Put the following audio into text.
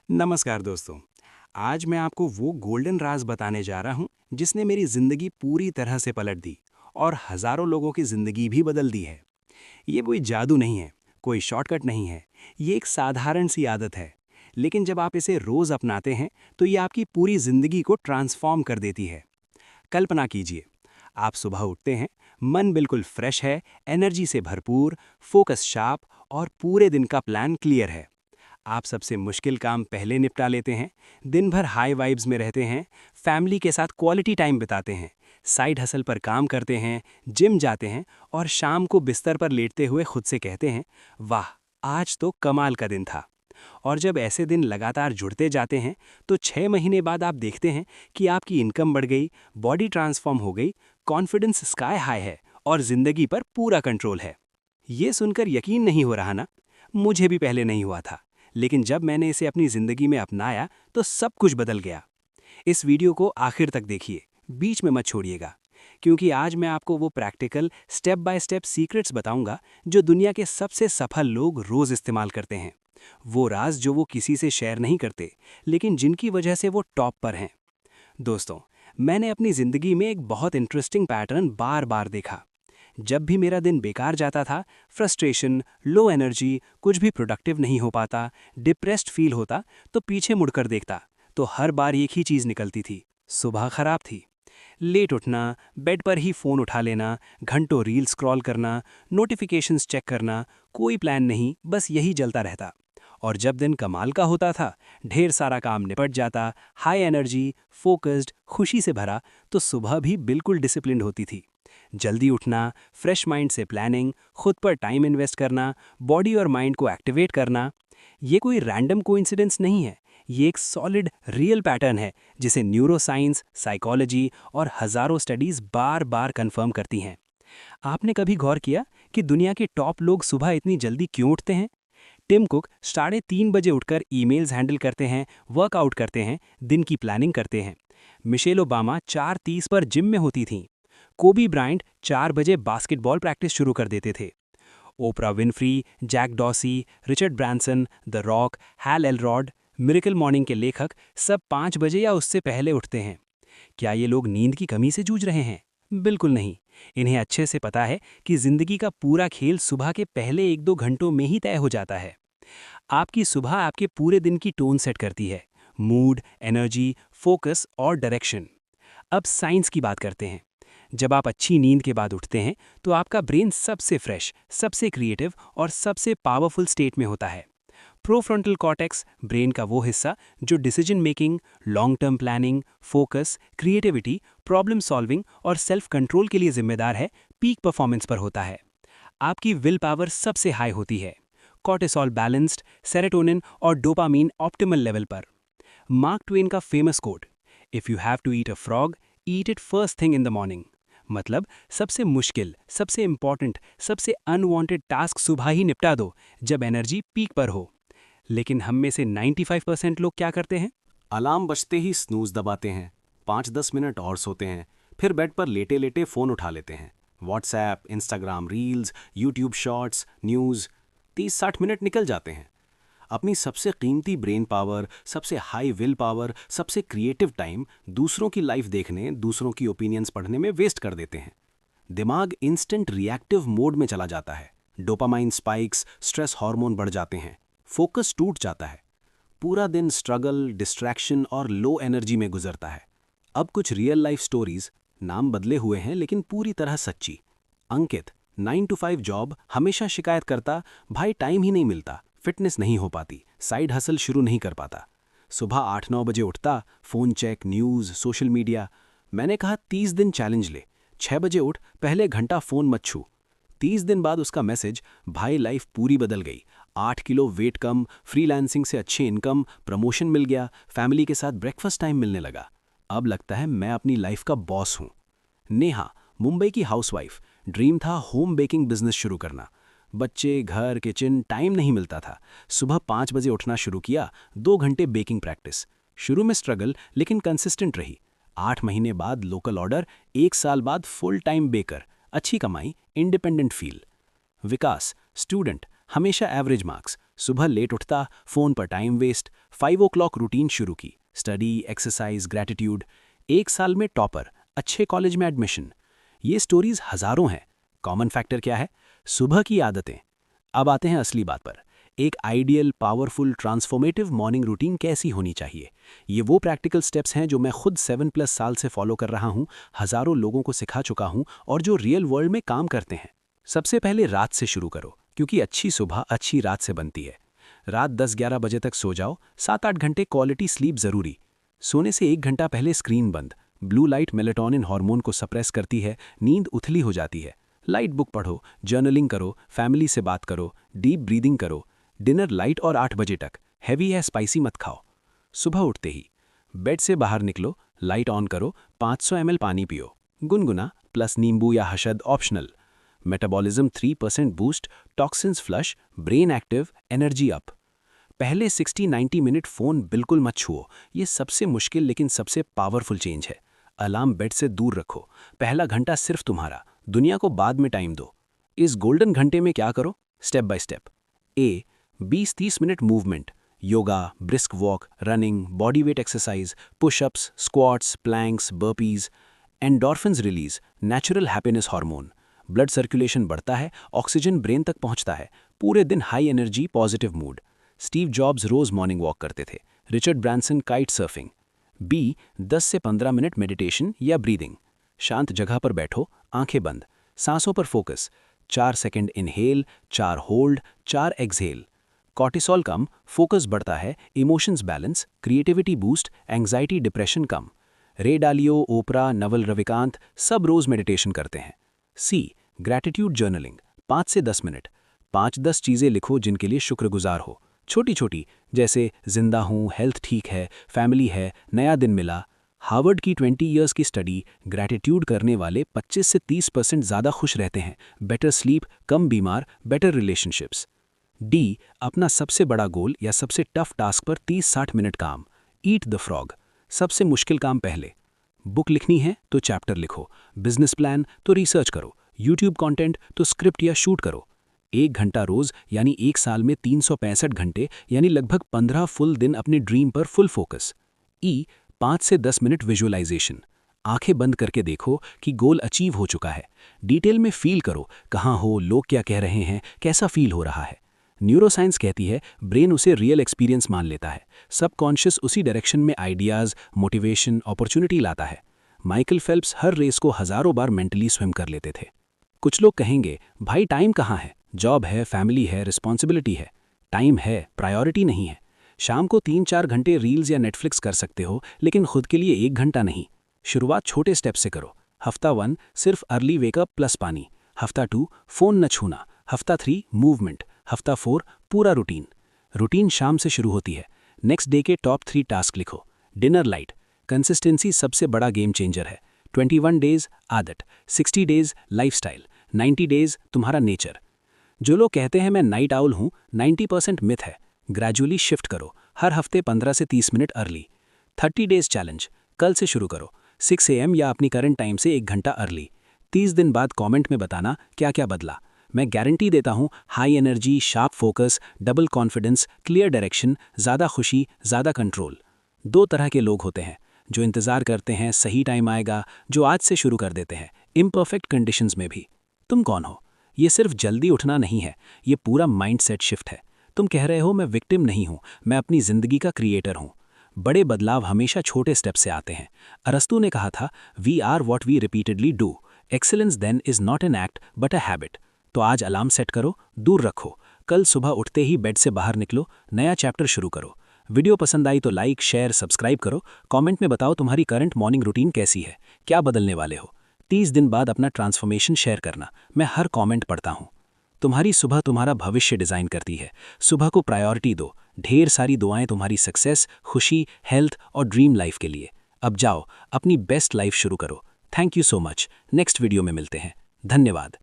नमस्कार दोस्तों। आज मैं आपको वो गोल्डन राज बताने जा रहा हूँ जिसने मेरी जिंदगी पूरी तरह से पलट दी और हजारों लोगों की जिंदगी भी बदल दी है। ये कोई जादू नहीं है, कोई शॉर्टकट नहीं है। ये एक साधारण सी आदत है, लेकिन जब आप इसे रोज अपनाते हैं तो ये आपकी पूरी जिंदगी को ट्रांसफॉर्म कर देती है। कल्पना कीजिए, आप सुबह उठते हैं, मन बिल्कुल फ्रेश है, एनर्जी से भरपूर, फोकस शार्प और पूरे दिन का प्लान क्लियर है। आप सबसे मुश्किल काम पहले निपटा लेते हैं, दिन भर हाई वाइब्स में रहते हैं, फैमिली के साथ क्वालिटी टाइम बिताते हैं, साइड हसल पर काम करते हैं, जिम जाते हैं और शाम को बिस्तर पर लेटते हुए खुद से कहते हैं, वाह, आज तो कमाल का दिन था। और जब ऐसे दिन लगातार जुड़ते जाते हैं, तो 6 महीने बाद आप देखते हैं कि आपकी इनकम बढ़ गई, बॉडी ट्रांसफॉर्म हो गई, कॉन्फिडेंस स्काई हाई है और जिंदगी पर पूरा कंट्रोल है। ये सुनकर यकीन नहीं हो रहा ना? मुझे भी पहले नहीं हुआ था, लेकिन जब मैंने इसे अपनी जिंदगी में अपनाया तो सब कुछ बदल गया। इस वीडियो को आखिर तक देखिए, बीच में मत छोड़िएगा, क्योंकि आज मैं आपको वो practical step by step secrets बताऊंगा जो दुनिया के सबसे सफल लोग रोज इस्तेमाल करते हैं। वो राज जो वो किसी से शेयर नहीं करते, लेकिन जिनकी वजह से वो टॉप पर हैं। दोस्तों, मैंने अपनी जिंदगी में एक बहुत इंटरेस्टिंग पैटर्न बार बार देखा। जब भी मेरा दिन बेकार जाता था, फ्रस्ट्रेशन, लो एनर्जी, कुछ भी प्रोडक्टिव नहीं हो पाता, डिप्रेस्ड फील होता, तो पीछे मुड़कर देखता तो हर बार एक ही चीज़ निकलती थी। सुबह खराब थी। लेट उठना, बेड पर ही फ़ोन उठा लेना, घंटों रील स्क्रॉल करना, नोटिफिकेशंस चेक करना, कोई प्लान नहीं, बस यही चलता रहता। और जब दिन कमाल का होता था, ढेर सारा काम निपट जाता, हाई एनर्जी, फोकस्ड, खुशी से भरा, तो सुबह भी बिल्कुल डिसिप्लिन्ड होती थी। जल्दी उठना, फ्रेश माइंड से प्लानिंग, खुद पर टाइम इन्वेस्ट करना, बॉडी और माइंड को एक्टिवेट करना। ये कोई रैंडम कोइंसिडेंस नहीं है, ये एक सॉलिड रियल पैटर्न है जिसे न्यूरोसाइंस, साइकोलॉजी और हजारों स्टडीज बार बार कंफर्म करती हैं। आपने कभी गौर किया कि दुनिया के टॉप लोग सुबह इतनी जल्दी क्यों उठते हैं? टिम कुक 3:30 बजे उठकर ईमेल्स हैंडल करते हैं, वर्कआउट करते हैं, दिन की प्लानिंग करते हैं। मिशेल ओबामा 4:30 पर जिम में होती थीं। कोबी ब्रायंट 4 बजे बास्केटबॉल प्रैक्टिस शुरू कर देते थे। Oprah Winfrey, Jack Dorsey, Richard Branson, the Rock, Hal Elrod, Miracle Morning के लेखक सब 5 बजे या उससे पहले उठते हैं। क्या ये लोग नींद की कमी से जूझ रहे हैं? बिल्कुल नहीं। इन्हें अच्छे से पता है कि जिंदगी का पूरा खेल सुबह के पहले 1-2 घंटों में ही तय हो जाता है। आपकी सुबह आपके पूरे दिन की टोन सेट करती है, मूड, एनर्जी, फोकस और डायरेक्शन। अब साइंस की बात करते हैं। जब आप अच्छी नींद के बाद उठते हैं तो आपका ब्रेन सबसे फ्रेश, सबसे क्रिएटिव और सबसे पावरफुल स्टेट में होता है। प्रोफ्रंटल कॉर्टेक्स, ब्रेन का वो हिस्सा जो decision making, long term planning, focus, creativity, problem solving और सेल्फ कंट्रोल के लिए जिम्मेदार है, पीक परफॉर्मेंस पर होता है। आपकी विल पावर सबसे हाई होती है, कॉर्टिसोल बैलेंस्ड, सेरोटोनिन और डोपामीन ऑप्टिमल लेवल पर। मार्क ट्वेन का famous quote, if you have to eat a frog, eat it first thing in the morning. मतलब सबसे मुश्किल, सबसे इंपॉर्टेंट, सबसे अनवांटेड टास्क सुबह ही निपटा दो जब एनर्जी पीक पर हो। लेकिन हम में से 95% लोग क्या करते हैं? अलार्म बजते ही स्नूज दबाते हैं, 5-10 मिनट और सोते हैं, फिर बेड पर लेटे लेटे फ़ोन उठा लेते हैं। WhatsApp, Instagram reels, YouTube shorts, news, 30-60 minute निकल जाते हैं। अपनी सबसे कीमती ब्रेन पावर, सबसे हाई विल पावर, सबसे क्रिएटिव टाइम दूसरों की लाइफ देखने, दूसरों की ओपिनियंस पढ़ने में वेस्ट कर देते हैं। दिमाग इंस्टेंट रिएक्टिव मोड में चला जाता है। डोपामाइन स्पाइक्स, स्ट्रेस हार्मोन बढ़ जाते हैं, फोकस टूट जाता है। पूरा दिन स्ट्रगल, डिस्ट्रैक्शन और लो एनर्जी में गुजरता है। अब कुछ रियल लाइफ स्टोरीज, नाम बदले हुए हैं लेकिन पूरी तरह सच्ची। अंकित, 9 to 5 जॉब, हमेशा शिकायत करता, भाई टाइम ही नहीं मिलता, फिटनेस नहीं हो पाती, साइड हसल शुरू नहीं कर पाता। सुबह 8-9 बजे उठता, phone check, news, social media. मैंने कहा 30 दिन चैलेंज ले, 6 बजे उठ, पहले घंटा फोन मत छू। 30 दिन बाद उसका मैसेज, भाई लाइफ पूरी बदल गई, 8 किलो वेट कम, फ्रीलांसिंग से अच्छी इनकम, प्रमोशन मिल गया, फैमिली के साथ ब्रेकफास्ट टाइम मिलने लगा। अब लगता है मैं अपनी लाइफ का बॉस हूँ। नेहा, मुंबई की हाउसवाइफ, ड्रीम था होम बेकिंग बिजनेस शुरू करना। बच्चे, घर, किचन, टाइम नहीं मिलता था। सुबह 5 बजे उठना शुरू किया, 2 घंटे बेकिंग प्रैक्टिस। शुरू में स्ट्रगल लेकिन कंसिस्टेंट रही। 8 महीने बाद लोकल ऑर्डर, 1 साल बाद फुल टाइम बेकर, अच्छी कमाई, इंडिपेंडेंट फील। विकास, स्टूडेंट, हमेशा एवरेज मार्क्स। सुबह लेट उठता, फ़ोन पर टाइम वेस्ट। 5 o'clock रूटीन शुरू की, स्टडी, एक्सरसाइज, ग्रैटिट्यूड। 1 साल में टॉपर, अच्छे कॉलेज में एडमिशन। ये स्टोरीज हज़ारों हैं। कॉमन फैक्टर क्या है? सुबह की आदतें। अब आते हैं असली बात पर। एक ideal, powerful, transformative morning routine कैसी होनी चाहिए? ये वो प्रैक्टिकल स्टेप्स हैं जो मैं खुद 7+ साल से फॉलो कर रहा हूँ, हज़ारों लोगों को सिखा चुका हूँ और जो रियल वर्ल्ड में काम करते हैं। सबसे पहले रात से शुरू करो, क्योंकि अच्छी सुबह अच्छी रात से बनती है। रात 10-11 बजे तक सो जाओ, 7-8 घंटे क्वालिटी स्लीप ज़रूरी। सोने से 1 घंटा पहले स्क्रीन बंद। ब्लू लाइट मेलेटोनिन हार्मोन को सप्रेस करती है, नींद उथली हो जाती है। लाइट बुक पढ़ो, जर्नलिंग करो, फैमिली से बात करो, डीप ब्रीदिंग करो। डिनर लाइट और 8 बजे तक, हैवी या स्पाइसी मत खाओ। सुबह उठते ही बेड से बाहर निकलो, लाइट ऑन करो, 500 ml पानी पियो, गुनगुना प्लस नींबू या हशद optional. Metabolism 3% boost, toxins flush, brain active, energy up. पहले 60-90 मिनट फ़ोन बिल्कुल मत छुओ, ये सबसे मुश्किल लेकिन सबसे पावरफुल चेंज है। अलार्म बेड से दूर रखो, पहला घंटा सिर्फ तुम्हारा, दुनिया को बाद में टाइम दो। इस गोल्डन घंटे में क्या करो? Step by step. 20-30 minute movement, yoga, brisk walk, running, body weight exercise, pushups, squats, planks, burpees. Endorphins release, natural happiness hormone. Blood circulation बढ़ता है, ऑक्सीजन ब्रेन तक पहुंचता है, पूरे दिन high energy, positive mood. Steve Jobs रोज मॉर्निंग वॉक करते थे, रिचर्ड ब्रांसन काइट सर्फिंग। 10 से 15 मिनट मेडिटेशन या ब्रीदिंग। शांत जगह पर बैठो, आंखें बंद, सांसों पर focus. 4 second inhale, 4 hold, 4 exhale. Cortisol कम, फोकस बढ़ता है, emotions balance, creativity boost, anxiety depression कम। रे डालियो, ओपरा, नवल रविकांत सब रोज मेडिटेशन करते हैं। ग्रैटिट्यूड जर्नलिंग, 5 से 10 मिनट। 5-10 चीज़ें लिखो जिनके लिए शुक्रगुजार हो, छोटी छोटी, जैसे जिंदा हूँ, हेल्थ ठीक है, फैमिली है, नया दिन मिला। हार्वर्ड की 20 इयर्स की स्टडी, ग्रैटिट्यूड करने वाले 25 से 30% ज़्यादा खुश रहते हैं, बेटर स्लीप, कम बीमार, बेटर रिलेशनशिप्स। अपना सबसे बड़ा गोल या सबसे टफ टास्क पर 30-60 मिनट काम। ईट द फ्रॉग, सबसे मुश्किल काम पहले। बुक लिखनी है तो चैप्टर लिखो, बिजनेस प्लान तो रिसर्च करो, यूट्यूब कंटेंट तो स्क्रिप्ट या शूट करो। 1 घंटा रोज यानी 1 साल में 365 घंटे यानी लगभग 15 फुल दिन अपने ड्रीम पर फुल फोकस। 5 से 10 मिनट विजुअलाइजेशन, आंखें बंद करके देखो कि गोल अचीव हो चुका है। डिटेल में फील करो, कहाँ हो, लोग क्या कह रहे हैं, कैसा फील हो रहा है। न्यूरोसाइंस कहती है ब्रेन उसे रियल एक्सपीरियंस मान लेता है, सबकॉन्शियस उसी डायरेक्शन में आइडियाज़, मोटिवेशन, अपॉर्चुनिटी लाता है। माइकल फेल्प्स हर रेस को हज़ारों बार मेंटली स्विम कर लेते थे। कुछ लोग कहेंगे भाई टाइम कहाँ है, जॉब है, फैमिली है, रिस्पॉन्सिबिलिटी है। टाइम है, प्रायोरिटी नहीं है। शाम को 3-4 घंटे रील्स या नेटफ्लिक्स कर सकते हो, लेकिन खुद के लिए 1 घंटा नहीं। शुरुआत छोटे स्टेप से करो। हफ्ता 1 सिर्फ अर्ली वेकअप प्लस पानी, हफ्ता 2 फ़ोन न छूना, हफ्ता 3 मूवमेंट, हफ्ता 4 पूरा रूटीन शाम से शुरू होती है। नेक्स्ट डे के टॉप 3 टास्क लिखो। डिनर लाइट, कंसिस्टेंसी सबसे बड़ा गेम चेंजर है। 21 डेज आदत, 60 डेज लाइफस्टाइल, 90 डेज तुम्हारा नेचर। जो लोग कहते हैं मैं नाइट आउल हूँ, 90% मिथ है। ग्रेजुअली शिफ्ट करो, हर हफ्ते 15 से 30 मिनट अर्ली। 30 डेज चैलेंज, कल से शुरू करो, 6 AM या अपनी करंट टाइम से 1 घंटा अर्ली। 30 दिन बाद कमेंट में बताना क्या क्या बदला। मैं गारंटी देता हूँ, high energy, sharp focus, double confidence, clear direction, ज़्यादा खुशी, ज़्यादा कंट्रोल। 2 तरह के लोग होते हैं, जो इंतज़ार करते हैं सही टाइम आएगा, जो आज से शुरू कर देते हैं, इम्परफेक्ट कंडीशंस में भी। तुम कौन हो? ये सिर्फ जल्दी उठना नहीं है, ये पूरा माइंडसेट शिफ्ट है। तुम कह रहे हो मैं विक्टिम नहीं हूँ, मैं अपनी ज़िंदगी का क्रिएटर हूँ। बड़े बदलाव हमेशा छोटे स्टेप से आते हैं। अरस्तु ने कहा था, we are what we repeatedly do. Excellence then is not an act but a habit. तो आज अलार्म सेट करो, दूर रखो, कल सुबह उठते ही बेड से बाहर निकलो, नया चैप्टर शुरू करो। वीडियो पसंद आई तो लाइक, शेयर, सब्सक्राइब करो। कमेंट में बताओ तुम्हारी करंट मॉर्निंग रूटीन कैसी है, क्या बदलने वाले हो। 30 दिन बाद अपना ट्रांसफॉर्मेशन शेयर करना, मैं हर कमेंट पढ़ता हूँ। तुम्हारी सुबह तुम्हारा भविष्य डिज़ाइन करती है। सुबह को प्रायोरिटी दो। ढेर सारी दुआएं तुम्हारी सक्सेस, खुशी, हेल्थ और ड्रीम लाइफ के लिए। अब जाओ, अपनी बेस्ट लाइफ शुरू करो। Thank you so much. Next video में मिलते हैं। धन्यवाद।